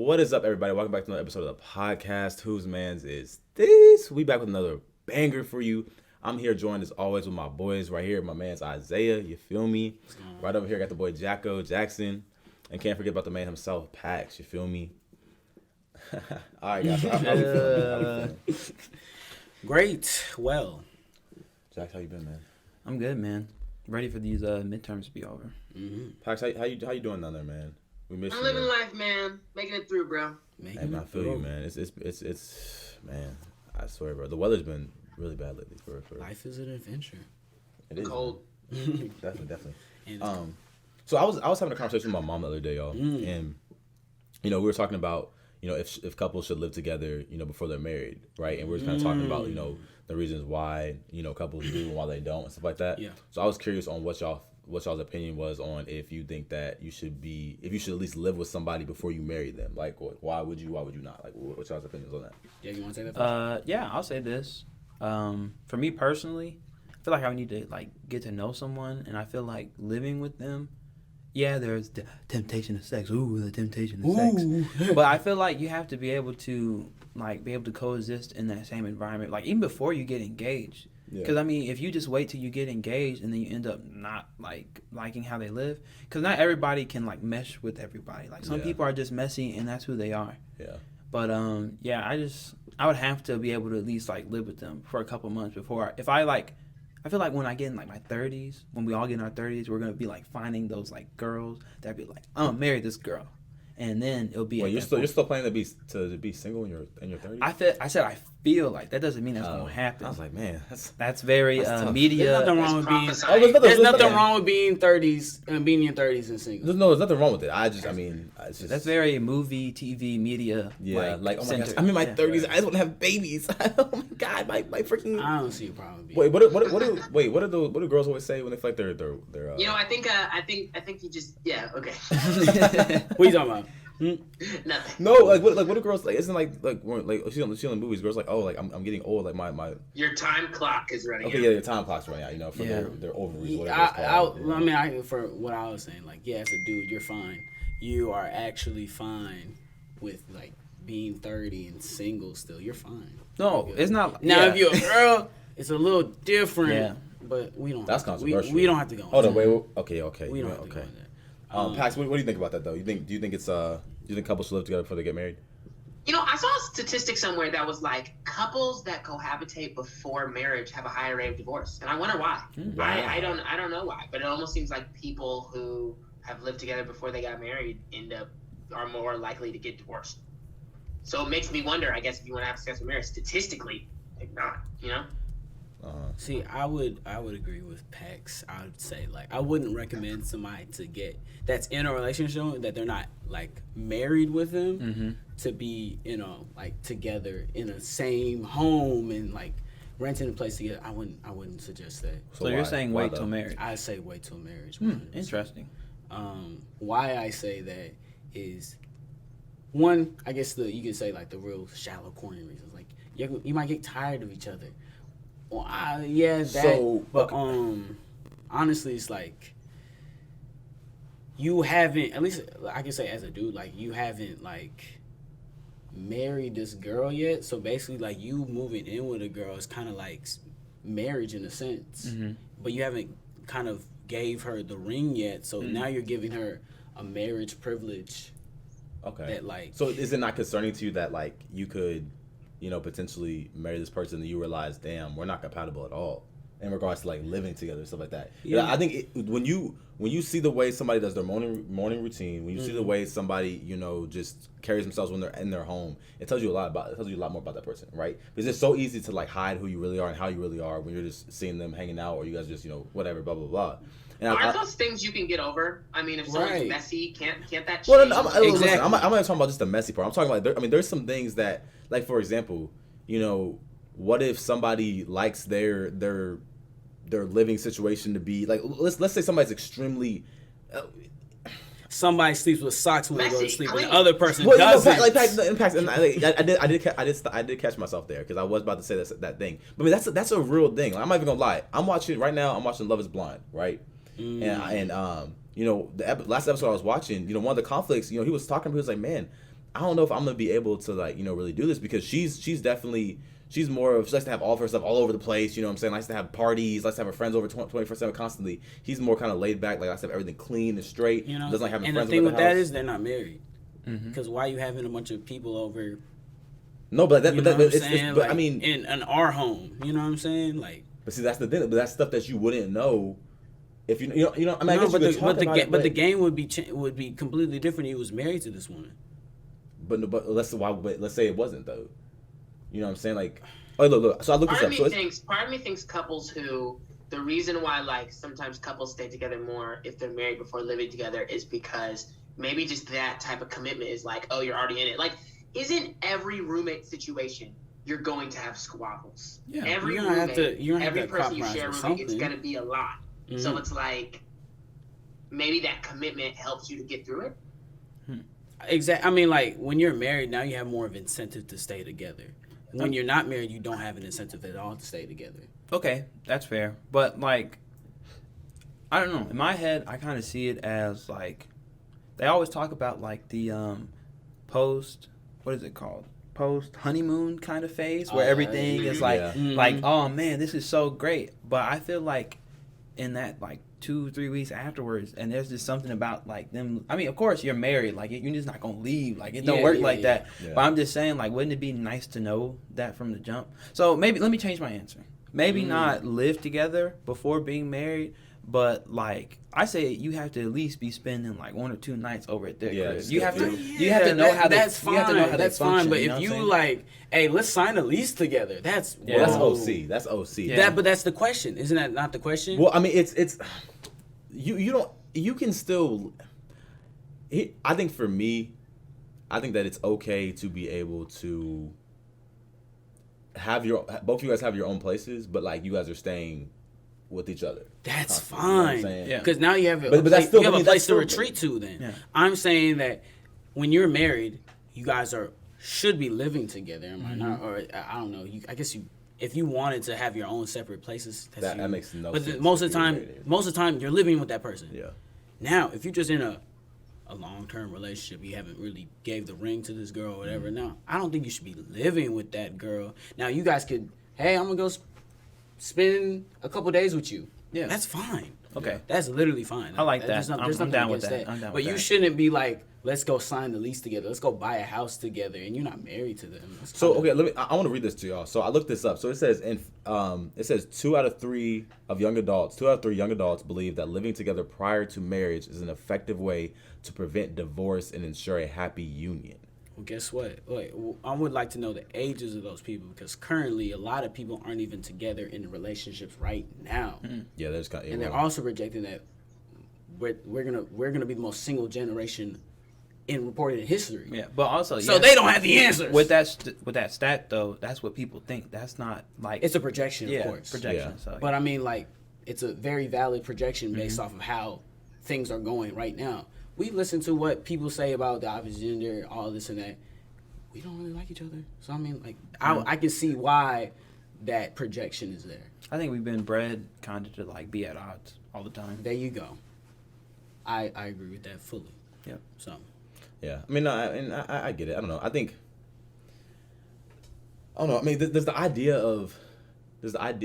What is up, everybody? Welcome back to another episode of the podcast. Whose Mans Is This? We back with another banger for you. I'm here joined as always with my boys right here. My man's Isaiah, you feel me? Right over here, got the boy Jacko, Jackson. And can't forget about the man himself, Pax, you feel me? All right, guys. How we feeling? Great. Well. Jax, how you been, man? I'm good, man. Ready for these midterms to be over. Mm-hmm. Pax, how you doing down there, man? We miss you. I'm living life, man. Making it through, bro. Hey, man, I feel you, man. It's man. I swear, bro. The weather's been really bad lately. For life is an adventure. It is cold. Definitely. So I was having a conversation with my mom the other day, y'all, and we were talking about if couples should live together, before they're married, right? And we were kind of talking about the reasons why couples do and why they don't and stuff like that. Yeah. So I was curious on what y'all's opinion was on if you think that you should at least live with somebody before you marry them. Like, why would you not? Like, what's y'all's opinions on that? Yeah, you want to say that first? Yeah, I'll say this. For me personally, I feel like I need to get to know someone, and I feel like living with them. Yeah, there's the temptation of sex. Ooh, the temptation of sex. But I feel like you have to be able to coexist in that same environment, even before you get engaged. Because, if you just wait till you get engaged and then you end up not, liking how they live. Because not everybody can, mesh with everybody. Some people are just messy, and that's who they are. Yeah. But, I would have to be able to at least, live with them for a couple months before. I feel like when I get in, my 30s, when we all get in our 30s, we're going to be, finding those, girls that be I'm going to marry this girl. And then it'll be. Wait, you're still planning to be single in your 30s? I said I feel like that doesn't mean that's gonna happen. I was like, man, that's very media. There's nothing wrong with being. There's nothing wrong with being 30s and being in your 30s and single. There's nothing wrong with it. It's just, that's very movie, TV, media. Yeah, oh my gosh, I'm in my 30s. Right. I just want to have babies. Oh my god, my freaking. I don't see a problem. Wait, what do girls always say when they feel like they're I think you just okay. What are you talking about? Nothing. No, what do girls like? Isn't like she on the movies? Girls I'm getting old. My your time clock is running. Okay, out. Yeah, your time clock's running out. For their ovaries, whatever it's called. For what I was saying, as a dude, you're fine. You are actually fine with being 30 and single. Still, you're fine. No, it's not. Now, if you're a girl, it's a little different. Yeah. But we don't. That's controversial. We don't have to go. Hold on, wait. Okay. We don't have to go on that. Pax, what do you think about that though? Do you think it's do you think couples should live together before they get married? I saw a statistic somewhere that was couples that cohabitate before marriage have a higher rate of divorce, and I wonder why. Wow. I don't know why, but it almost seems like people who have lived together before they got married are more likely to get divorced. So it makes me wonder. I guess if you want to have a successful marriage, statistically, not. See, I would agree with Pax. I would say I wouldn't recommend somebody that's in a relationship that they're not married with them to be together in a same home and renting a place together. I wouldn't suggest that. So you're saying wait till marriage? I say wait till marriage. Interesting. Why I say that is one, I guess you could say the real shallow, corny reasons. You might get tired of each other. Well, honestly, it's you haven't, at least I can say as a dude, you haven't married this girl yet. So basically, you moving in with a girl is kind of marriage in a sense, but you haven't kind of gave her the ring yet. So now you're giving her a marriage privilege. Okay. That So is it not concerning to you that you could potentially marry this person and you realize, damn, we're not compatible at all in regards to living together and stuff like that. Yeah. I think when you see the way somebody does their morning routine, when you see the way somebody just carries themselves when they're in their home, it tells you a lot more about that person, right? Because it's so easy to hide who you really are and how you really are when you're just seeing them hanging out or you guys just whatever, blah blah blah. And are those things you can get over? I mean, if someone's messy, can't that change? Well, exactly. I'm not talking about just the messy part. I'm talking about there's some things that, for example, what if somebody likes their living situation to be let's say somebody's extremely. Somebody sleeps with socks when they go to sleep, clean. and the other person doesn't. I did catch myself there because I was about to say that thing. But that's a real thing. I'm not even gonna lie. I'm watching Love Is Blind, right? And the last episode I was watching, one of the conflicts, he was talking. He was like, man, I don't know if I'm gonna be able to like, you know, really do this, because she's definitely, she's more of, she likes to have all of her stuff all over the place, you know what I'm saying? Likes to have parties, likes to have her friends over 24/7 constantly. He's more kind of laid back, like, likes to have everything clean and straight. You know, doesn't like having and friends the thing over with the that house. is they're not married. Because why are you having a bunch of people over? No, but You know what I'm it's saying? but Like, I mean, in our home, you know what I'm saying? Like, but see, that's the thing. But that's stuff that you wouldn't know if you know. I mean, I no, guess but you the could talk about it, but the game would be completely different if he was married to this woman. But let's say it wasn't though. You know what I'm saying? Like, oh look. So I looked this up. Part of me thinks couples who, the reason why like sometimes couples stay together more if they're married before living together is because maybe just that type of commitment is like, oh, you're already in it. Like, isn't every roommate situation you're going to have squabbles? Yeah. Every You're gonna roommate, have to every person you compromise share a with roommate, it's something. gonna be a lot. Mm-hmm. So it's like maybe that commitment helps you to get through it. Exactly. I mean, like, when you're married, now you have more of an incentive to stay together. When you're not married, you don't have an incentive at all to stay together. Okay, that's fair. But, like, I don't know. In my head, I kind of see it as, like, they always talk about, like, the post, what is it called? Post honeymoon kind of phase where everything is, like, like, oh, man, this is so great. But I feel like in that, like, 2-3 weeks afterwards, and there's just something about like them. I mean, of course you're married, like you're just not gonna leave, like it don't work like that. Yeah. But I'm just saying, like, wouldn't it be nice to know that from the jump? So maybe let me change my answer. Maybe not live together before being married, but like I say, you have to at least be spending like 1 or 2 nights over at their crib. You have to know how they. That's fine. You have to know how that's they fine. function, But you know if what you I'm saying? like, hey, let's sign a lease together. That's Well, that's whoa. OC. That's OC. Yeah. But that's the question, isn't that not the question? Well, I mean, it's you don't, you can still. I think for me, I think that it's okay to be able to have both of you guys have your own places, but like you guys are staying with each other. That's constantly, you know what I'm fine. saying? Yeah. Because now you have But that's still, you have I mean, a place that's to still- retreat to. Then Yeah. I'm saying that when you're married, you guys should be living together. Am I not? Or I don't know. I guess if you wanted to have your own separate places, That makes no But sense most of if the you're time, married. most of the time, you're living with that person. Yeah. Now, if you're just in a long-term relationship, you haven't really gave the ring to this girl or whatever. Now, I don't think you should be living with that girl. Now, you guys could, hey, I'm gonna go spend a couple days with you. Yeah. That's fine. Okay. That's literally fine. I like that. There's I'm nothing down with against that. I'm down but with you that. shouldn't be like, let's go sign the lease together. Let's go buy a house together, and you're not married to them. That's So kinda- okay, I want to read this to y'all. So I looked this up. So it says 2 out of 3 young adults believe that living together prior to marriage is an effective way to prevent divorce and ensure a happy union. Well, guess what? Wait, I would like to know the ages of those people because currently a lot of people aren't even together in relationships right now, Yeah, there's kind of, and they're also rejecting that we're gonna be the most single generation in reported history. Yeah, but also So they don't have the answers. with that stat though. That's what people think. That's not like It's a projection, yeah, of course. projection. Yeah. So But I mean, like, it's a very valid projection based off of how things are going right now. We listen to what people say about the opposite gender, all this and that. We don't really like each other. So, I mean, like, I can see why that projection is there. I think we've been bred kind of to like be at odds all the time. There you go. I agree with that fully. Yep. So, Yeah, I mean, no, I get it. I don't know. I don't know. I mean, there's the idea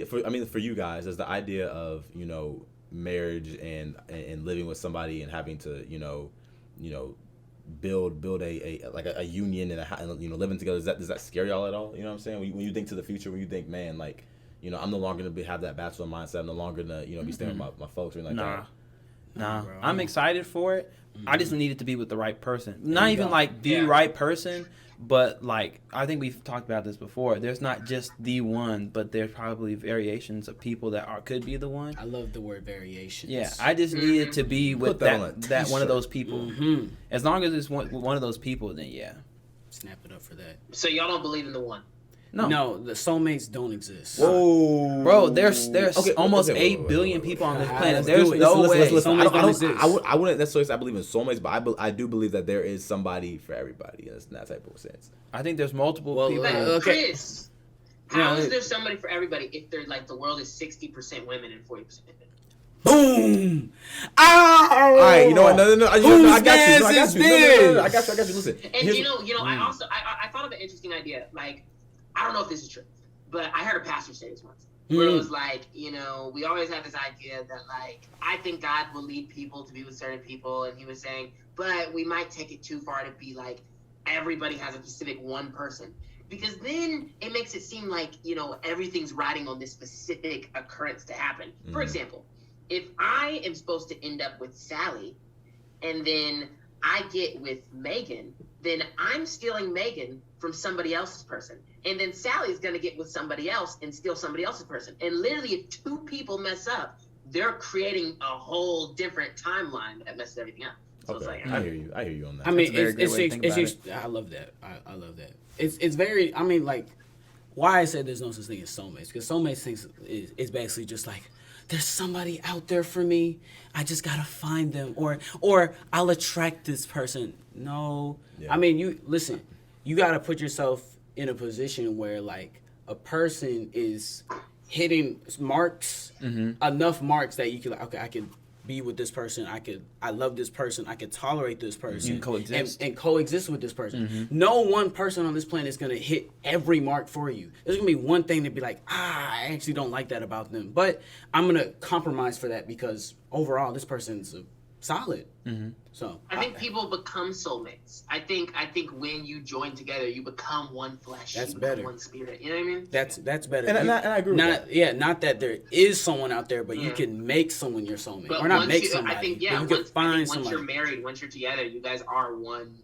for you guys. There's the idea of, you know, marriage and living with somebody and having to, you know, build a union and you know, living together. Does that scare y'all at all? You know what I'm saying? When you think to the future, when you think, man, like, you know, I'm no longer gonna have that bachelor mindset. I'm no longer gonna, you know, be staying with my folks or anything like that. Nah, bro. I'm excited for it. I just need it to be with the right person. Not even like the right person, but like I think we've talked about this before. There's not just the one, but there's probably variations of people that could be the one. I love the word variations. Yeah, I just need it to be with Put that on a that one of t-shirt. those people. As long as it's one of those people, then yeah. Snap it up for that. So y'all don't believe in the one. No, the soulmates don't exist. Whoa, bro, there's Okay, almost okay, 8 wait, billion wait. people on this Ah, planet. let's There's do it. no way. Listen. I wouldn't necessarily say I believe in soulmates, but I do believe that there is somebody for everybody in that type of sense. I think there's multiple Well, people. like, But Chris, how Yeah, is it- there somebody for everybody if they're like the world is 60% women and 40% men? Boom! Oh! All right, you know what? No. I got you. I got you. Listen. And I thought of an interesting idea. Like, I don't know if this is true, but I heard a pastor say this once. Where it was like, we always have this idea that, like, I think God will lead people to be with certain people. And he was saying, but we might take it too far to be like, everybody has a specific one person. Because then it makes it seem like, everything's riding on this specific occurrence to happen. For example, if I am supposed to end up with Sally and then I get with Megan, then I'm stealing Megan from somebody else's person. And then Sally's going to get with somebody else and steal somebody else's person. And literally, if two people mess up, they're creating a whole different timeline that messes everything up. So it's like, I hear you on that. I mean, I love that. I love that. It's very, I mean, like, why I said there's no such thing as soulmates. Because soulmates things is basically just like, there's somebody out there for me. I just gotta find them, or I'll attract this person. No, I mean, you gotta put yourself in a position where like a person is hitting marks, enough marks that you can like, okay, I can be with this person. I love this person. I can tolerate this person and coexist with this person. No one person on this planet is gonna hit every mark for you. There's gonna be one thing to be like, I actually don't like that about them, but I'm gonna compromise for that because overall this person's solid. So I think people become soulmates. I think when you join together, you become one flesh. That's you better. One spirit. You know what I mean? That's better. And I agree with that. Yeah, not that there is someone out there, but you can make someone your soulmate, but or not make somebody. I think but you can find somebody. Once you're married, once you're together, you guys are one.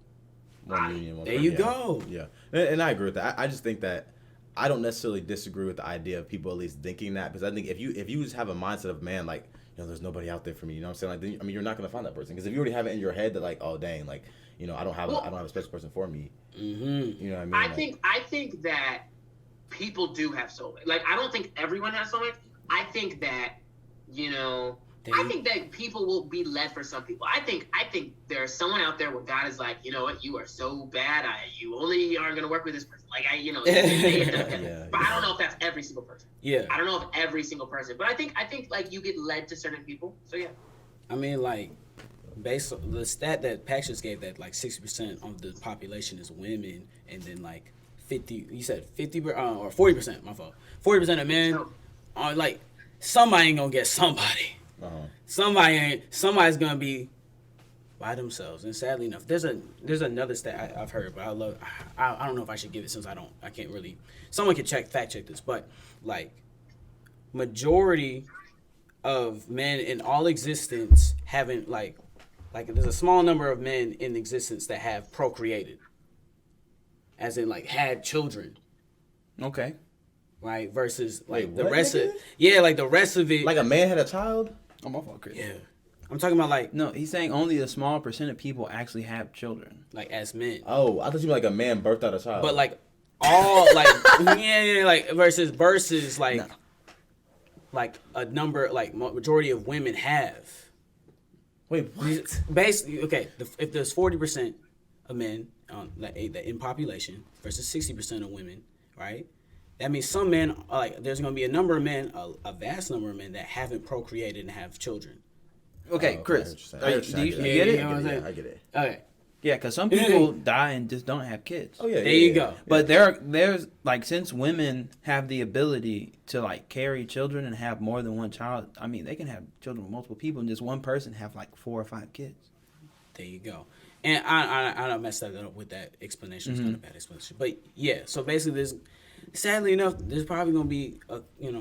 One union. There you go. Yeah, and I agree with that. I just think that I don't necessarily disagree with the idea of people at least thinking that, because I think if you just have a mindset of, man, like, there's nobody out there for me. You know what I'm saying? Like, then, I mean, you're not gonna find that person, because if you already have it in your head that like, oh dang, like, I don't have a special person for me. You know what I mean? I think that people do have soulmates. Like, I don't think everyone has soulmates. I think that I think that people will be led for some people. I think there's someone out there where God is like, you know what, you are so bad, you only aren't gonna work with this person. Like, but I don't know if that's every single person. Yeah. I don't know if every single person, but I think like you get led to certain people. So yeah. I mean, like, based on the stat that Pax just gave, that like 60% of the population is women, and then like 50, you said 50 or 40%, my fault. 40% of men are like, somebody ain't gonna get somebody. Somebody's gonna be by themselves, and sadly enough, there's another stat I've heard, but I don't know if I should give it, since I can't really. Someone can fact check this, but like, majority of men in all existence haven't like there's a small number of men in existence that have procreated, as in like had children. Okay. Right, versus like the rest of it. Like a man had a child. I'm off on Chris. Yeah. I'm talking about like... No, he's saying only a small percent of people actually have children. Like, as men. Oh, I thought you were like a man birthed out a child. But like, all, like, like, versus like, like a number, like, majority of women have. Wait, what? Basically, okay, if there's 40% of men in population versus 60% of women, right? That means some men, like, there's going to be a number of men, a vast number of men that haven't procreated and have children. Okay, Chris, do you get it? I get it. Okay. Yeah, because some people die and just don't have kids. Oh yeah, there you go. But there's like, since women have the ability to like carry children and have more than one child, I mean, they can have children with multiple people, and just one person have like 4 or 5 kids. There you go. And I messed that up with that explanation. It's not a bad explanation, but yeah. So basically, sadly enough, there's probably gonna be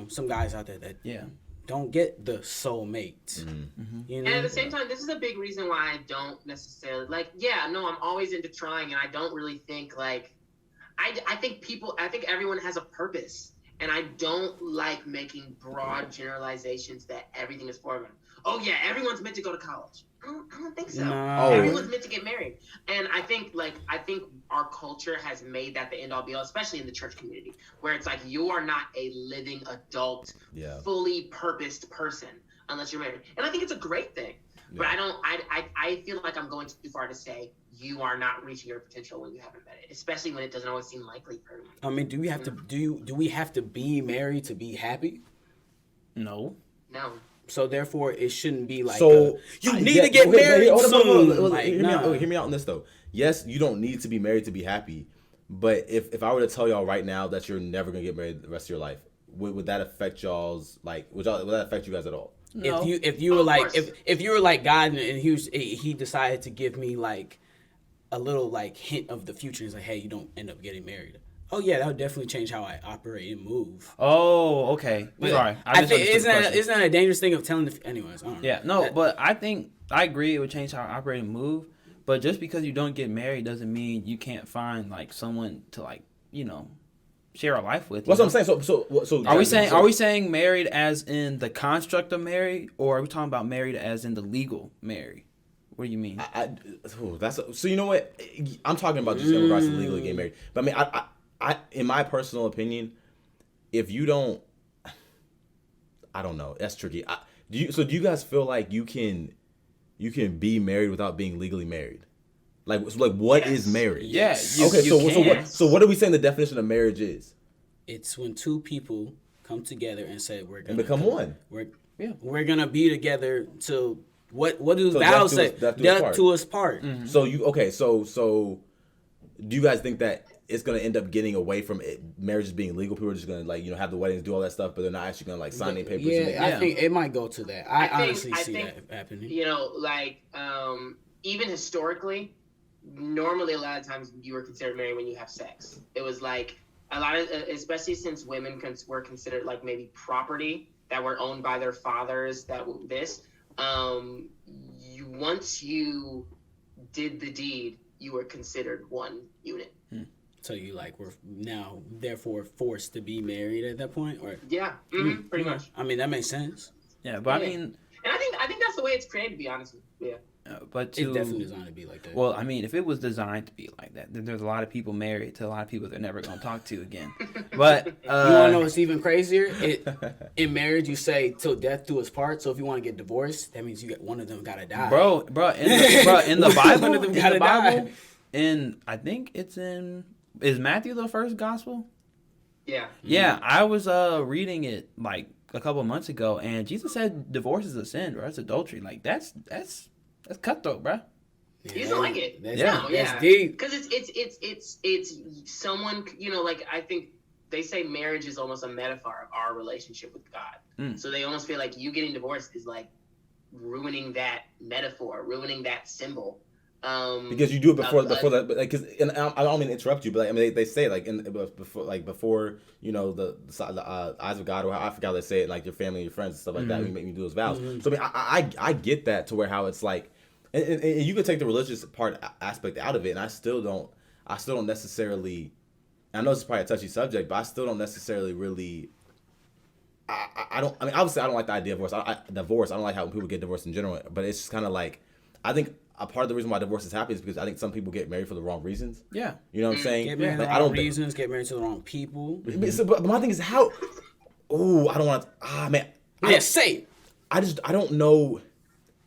some guys out there that don't get the soulmate. And at the same time, this is a big reason why I don't necessarily I'm always into trying, and I don't really think like I think everyone has a purpose, and I don't like making broad generalizations that everything is for them. Oh yeah, everyone's meant to go to college. I don't think so. No. Everyone's meant to get married. And I think our culture has made that the end all be all, especially in the church community, where it's like, you are not a living adult, fully purposed person unless you're married. And I think it's a great thing. But I feel like I'm going too far to say you are not reaching your potential when you haven't met it, especially when it doesn't always seem likely for everyone. I mean, do we have to be married to be happy? No. So therefore, it shouldn't be like So you need to get married soon. Like, hear me out on this though. Yes, you don't need to be married to be happy, but if I were to tell y'all right now that you're never gonna get married the rest of your life, would that affect y'all's like? Would that affect you guys at all? No. If you were like if you were like God and he decided to give me like a little like hint of the future, he's like, hey, you don't end up getting married. Oh yeah, that would definitely change how I operate and move. Oh, okay. But Sorry, I think isn't that a dangerous thing of telling anyways? I don't know. Yeah, no, but I think I agree it would change how I operate and move. But just because you don't get married doesn't mean you can't find like someone to like share a life with. That's what I'm saying. So are we saying married as in the construct of married, or are we talking about married as in the legal married? What do you mean? So you know what? I'm talking about just in regards to legally getting married. But I mean, I in my personal opinion, if you don't, I don't know. That's tricky. Do you guys feel like you can be married without being legally married? Like what is marriage? Yeah. So what are we saying the definition of marriage is? It's when two people come together and say we're gonna become one. We're gonna be together till what do the vows say? Death to us part. Mm-hmm. So do you guys think that it's gonna end up getting away from marriages being legal? People are just gonna have the weddings, do all that stuff, but they're not actually gonna sign their papers. I think it might go to that. I honestly see that happening. Even historically, normally a lot of times you were considered married when you have sex. It was like a lot of, especially since women were considered like maybe property that were owned by their fathers. Once you did the deed, you were considered one unit. So you were now therefore forced to be married at that point, or pretty much. I mean that makes sense. Yeah, but I mean, and I think that's the way it's created, to be honest with you. Yeah. But it's definitely designed to be like that. Well, I mean, if it was designed to be like that, then there's a lot of people married to a lot of people they're never going to talk to again. But you want to know what's even crazier? In marriage, you say till death do us part. So if you want to get divorced, that means one of them got to die. Bro, in the Bible, one of them got to die. I think is Matthew the first gospel? Yeah. Yeah, I was reading it like a couple of months ago, and Jesus said divorce is a sin, bro. That's adultery. Like that's cutthroat, bro. You don't like it. That's deep. Because it's someone, I think they say marriage is almost a metaphor of our relationship with God. So they almost feel like you getting divorced is like ruining that metaphor, ruining that symbol. Because you do it before that, and I don't mean to interrupt you, but they say before the eyes of God, or I forgot how they say it, like your family and your friends and stuff like that, you make me do those vows. So I mean I get that to where how it's like, and you can take the religious aspect out of it, and I still don't necessarily. I know this is probably a touchy subject, but I still don't necessarily really. I mean obviously I don't like the idea of divorce. I don't like how people get divorced in general, but it's just kind of like I think. A part of the reason why divorce is happy is because I think some people get married for the wrong reasons. Yeah. You know what I'm saying? Get married for the wrong reasons, get married to the wrong people. But my thing is how... Oh, I don't want to... man. Say it. I don't know...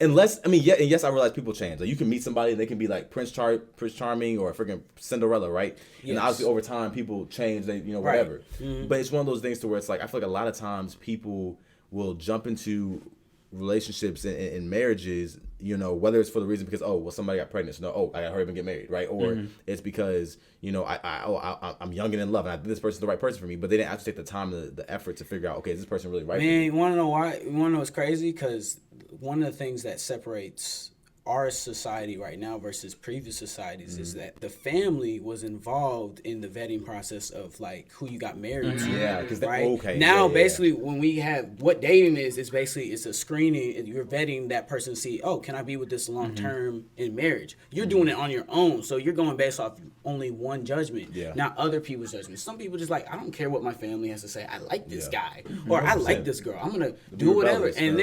Unless... I mean, yes, I realize people change. Like, you can meet somebody and they can be like Prince Charming or freaking Cinderella, right? Yes. And obviously over time, people change, they whatever. Right. But it's one of those things to where it's like, I feel like a lot of times people will jump into relationships and marriages, whether it's for the reason because somebody got pregnant, so I gotta hurry up and get married, right? Or it's because I'm young and in love and I think this person's the right person for me, but they didn't actually take the time, the effort to figure out, okay, is this person really right for me? You want to know why? You want to know what's crazy? Because one of the things that separates our society right now versus previous societies is that the family was involved in the vetting process of like who you got married to. Yeah, because basically when we have what dating is basically it's a screening. You're vetting that person to see, can I be with this long term in marriage? You're doing it on your own, so you're going based off only one judgment, not other people's judgment. Some people just like, I don't care what my family has to say. I like this guy or I like this girl. I'm gonna do whatever, and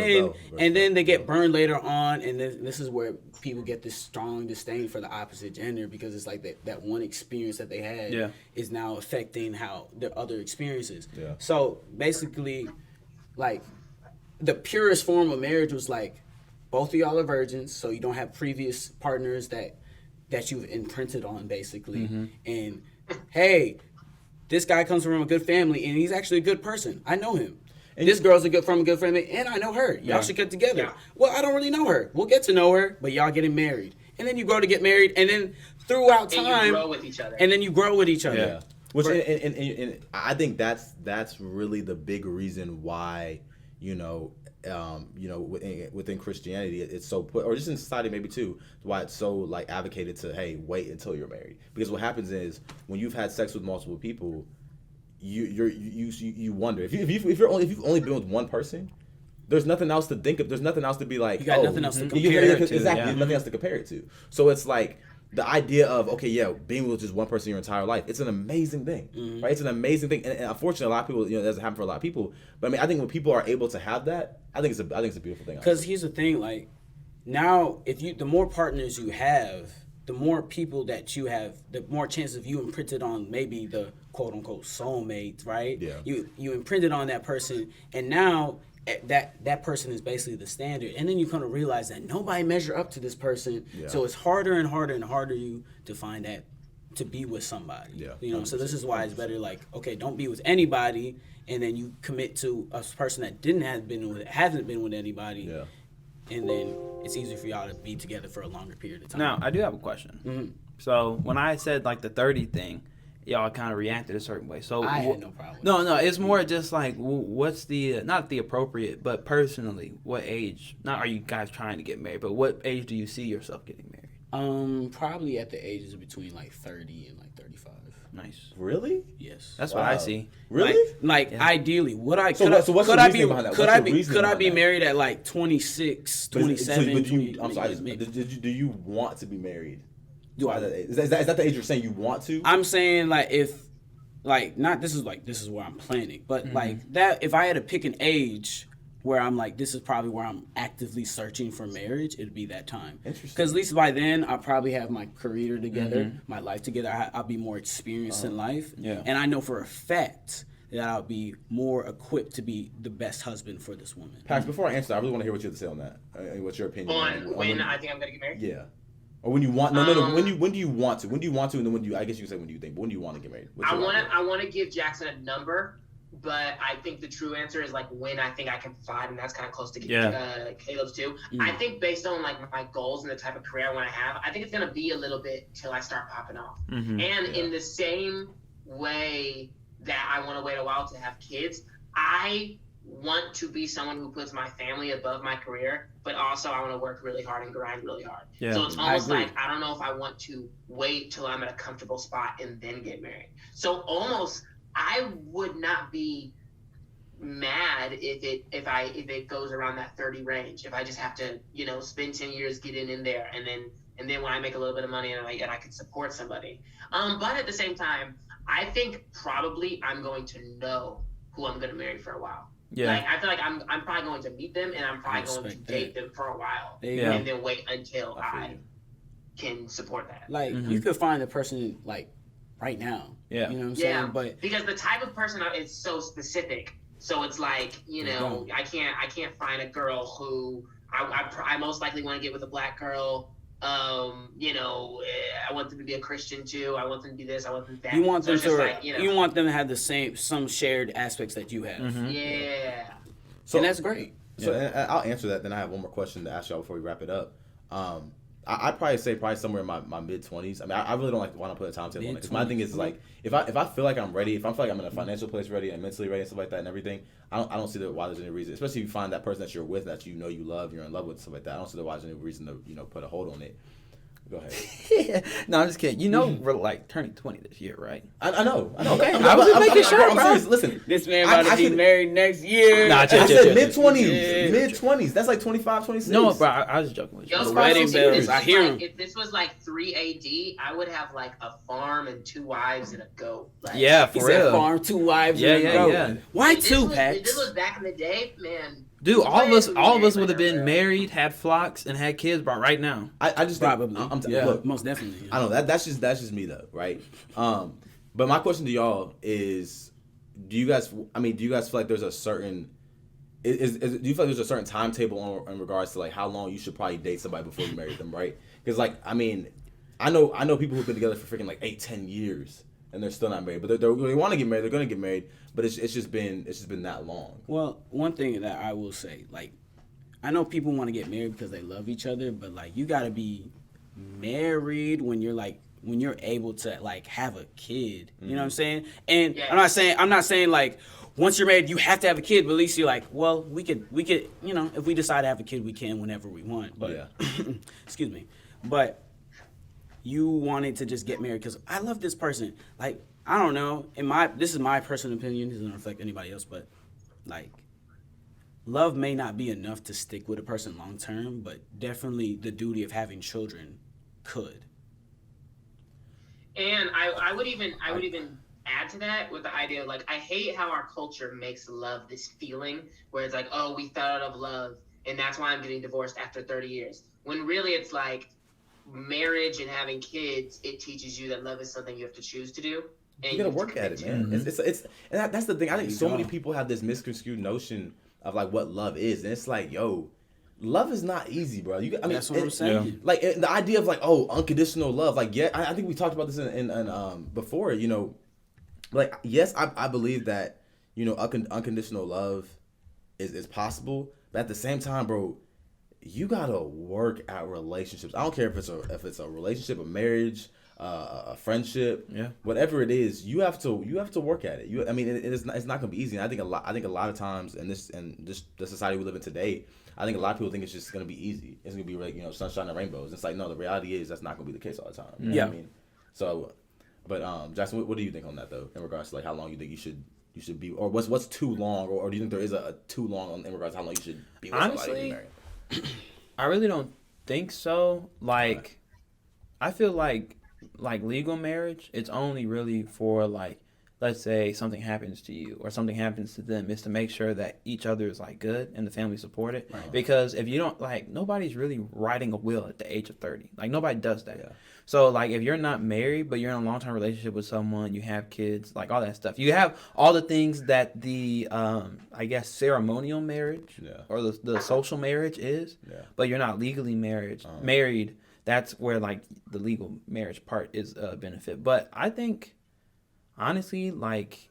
then they get burned later on, and then this is where people get this strong disdain for the opposite gender because it's like that one experience that they had is now affecting how their other experiences. Yeah. So basically, like the purest form of marriage was like both of y'all are virgins, so you don't have previous partners that you've imprinted on basically. And hey, this guy comes from a good family and he's actually a good person. I know him. this girl's a good friend of me, and I know her. Y'all should get together. Yeah. Well, I don't really know her. We'll get to know her, but y'all getting married. And then you grow to get married, and then throughout time... And you grow with each other. And then you grow with each other. Yeah. Which, and I think that's really the big reason why, within Christianity, it's so put, or just in society maybe too, why it's so like advocated to, hey, wait until you're married. Because what happens is when you've had sex with multiple people, you wonder if you've only been with one person, there's nothing else to think of. There's nothing else to be like. You got nothing else to compare it to. Exactly, nothing else to compare it to. So it's like the idea of being with just one person your entire life. It's an amazing thing, right? It's an amazing thing, and unfortunately, a lot of people, it doesn't happen for a lot of people. But I mean, I think when people are able to have that, I think it's a beautiful thing. Because here's the thing, like now, the more partners you have, the more people that you have, the more chances of you imprinted on maybe the quote unquote soulmates, right? Yeah. You imprinted on that person, and now that person is basically the standard, and then you kind of realize that nobody measure up to this person, so it's harder and harder and harder to find that to be with somebody. Yeah, so this is why it's better, like, okay, don't be with anybody, and then you commit to a person that hasn't been with anybody, and then it's easier for y'all to be together for a longer period of time. Now I do have a question. Mm-hmm. So when I said like the 30 thing, y'all kind of reacted a certain way. So I had no problem. No, it's more just like, what's the not the appropriate, but personally, what age? Not are you guys trying to get married, but what age do you see yourself getting married? Probably at the ages between like 30 and like 35. Nice. Really? Yes. That's what I see. Really? Like ideally, could I be married at like 26, 27? Do you want to be married? Is that the age you're saying you want to? I'm saying like this is where I'm planning, but like that if I had to pick an age where I'm like, this is probably where I'm actively searching for marriage, it'd be that time. Interesting. Because at least by then I'll probably have my career together, my life together. I'll be more experienced in life, and I know for a fact that I'll be more equipped to be the best husband for this woman. Pax, before I answer, I really want to hear what you have to say on that. What's your opinion? On when I think I'm gonna get married? Yeah. Or when you want? No. When do you want to? When do you want to? And then when do you? I guess you can say when do you think? But when do you want to get married? I want to give Jackson a number, but I think the true answer is like when I think I can provide, and that's kind of close to Caleb's too. I think based on like my goals and the type of career I want to have, I think it's gonna be a little bit till I start popping off. And in the same way that I want to wait a while to have kids, I want to be someone who puts my family above my career, but also I want to work really hard and grind really hard. Yeah, so it's almost like I don't know if I want to wait till I'm at a comfortable spot and then get married. So almost I would not be mad if it goes around that 30 range. If I just have to, spend 10 years getting in there, and then when I make a little bit of money and I can support somebody. But at the same time, I think probably I'm going to know who I'm going to marry for a while. Yeah. Like I feel like I'm probably going to meet them, and I'm probably going to date them for a while, and then wait until I can support that. Like you could find the person like right now. Yeah. You know what I'm saying? But because the type of person is so specific, so it's like I can't find a girl who I most likely want to get with a black girl. I want them to be a Christian too. I want them to be this. I want them to be that. You want them you want them to have some shared aspects that you have. Yeah. So and that's great. So I'll answer that. Then I have one more question to ask y'all before we wrap it up. I'd probably say somewhere in my mid-20s. I mean, I really don't want to put a timetable on it. Because my thing is like, if I feel like I'm ready, if I feel like I'm in a financial place ready and mentally ready and stuff like that and everything, I don't see why there's any reason. Especially if you find that person that you're with, that you love, you're in love with, stuff like that. I don't see why there's any reason to put a hold on it. Go ahead. No, I'm just kidding. We're like turning 20 this year, right? I know. Okay, I was making sure. I'm serious. Listen, this man about to be married next year. Nah, I said mid-20s. Mid-20s. That's like 25, 26. No, bro, I was joking with you. Yo, wedding bells. I hear him. If this was like 3 AD, I would have like a farm and 2 wives and a goat. Like, yeah, for real. Farm, 2 wives and a goat. Yeah. Why 2, Pax? If this was back in the day, man. Dude, all of us would have been married, had flocks, and had kids, bro. Right now, I just probably. Look, most definitely. Yeah. I know that's just me though, right? But my question to y'all is, do you guys feel like there's a certain do you feel like there's a certain timetable in regards to like how long you should probably date somebody before you marry them, right? Because like I know people who've been together for freaking like 8-10 years. and they're still not married, but they want to get married. They're gonna get married, but it's just been that long. Well, one thing that I will say, like, I know people want to get married because they love each other, but like, you gotta be married when you're able to like have a kid. You know what I'm saying? And I'm not saying like once you're married you have to have a kid, but at least you're like, well, we could you know, if we decide to have a kid we can whenever we want. But excuse me. But you wanted to just get married because I love this person. Like, I don't know. This is my personal opinion. It doesn't reflect anybody else, but like, love may not be enough to stick with a person long term, but definitely the duty of having children could. And I would even add to that with the idea of like, I hate how our culture makes love this feeling where it's like, oh, we fell out of love and that's why I'm getting divorced after 30 years. When really it's like, marriage and having kids, it teaches you that love is something you have to choose to do. And you gotta work at it, man. Mm-hmm. It's and that's the thing. I think so many people have this misconstrued notion of like what love is, and it's like, yo, love is not easy, bro. That's what I'm saying. Yeah. Like the idea of like, oh, unconditional love. Like, yeah, I think we talked about this in before. You know, like, yes, I believe that, you know, unconditional love is possible, but at the same time, bro, you gotta work at relationships. I don't care if it's a relationship, a marriage, a friendship, whatever it is. You have to work at it. It's not gonna be easy. And I think a lot of times in the society we live in today, I think a lot of people think it's just gonna be easy. It's gonna be like, you know, sunshine and rainbows. It's like, no, the reality is that's not gonna be the case all the time. You know what I mean? So, but Jackson, what do you think on that though, in regards to like how long you think you should be, or what's too long, or do you think there is a too long in regards to how long you should be with somebody to get married? I really don't think so. Like, I feel like legal marriage, it's only really for like, let's say something happens to you or something happens to them, is to make sure that each other is like good and the family support it. Right. Because if you don't, like, nobody's really writing a will at the age of 30. Like, nobody does that. Yeah. So like, if you're not married but you're in a long-term relationship with someone, you have kids, like all that stuff, you have all the things that the I guess ceremonial marriage or the social marriage is, but you're not legally married. That's where like the legal marriage part is a benefit. But I think honestly, like,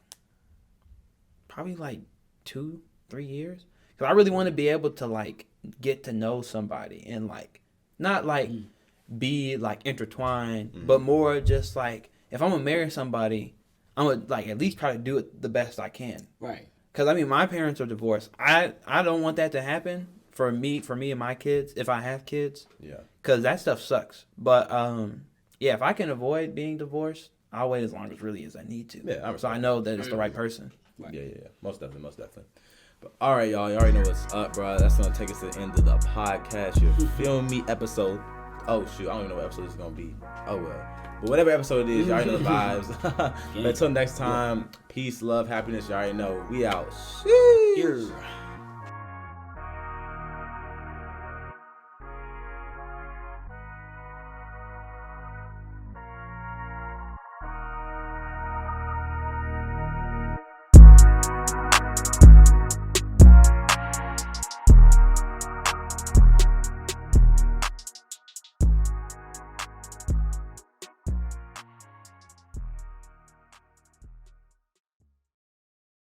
probably like 2-3 years, because I really want to be able to like get to know somebody and like not like be like intertwined, but more just like, if I'm gonna marry somebody, I'm gonna like at least try to do it the best I can. Right. Because I mean, my parents are divorced. I don't want that to happen for me and my kids if I have kids. Yeah. Because that stuff sucks. But if I can avoid being divorced, I'll wait as long as really as I need to. Yeah. So I know that it's the right person. Right. Yeah. Most definitely. But all right, y'all. You already know what's up, bro. That's gonna take us to the end of the podcast. You feel me? Episode. Oh shoot, I don't even know what episode this is gonna be. Oh well. But whatever episode it is, y'all already know the vibes. Until next time, peace, love, happiness. Y'all already know. We out. Sheesh.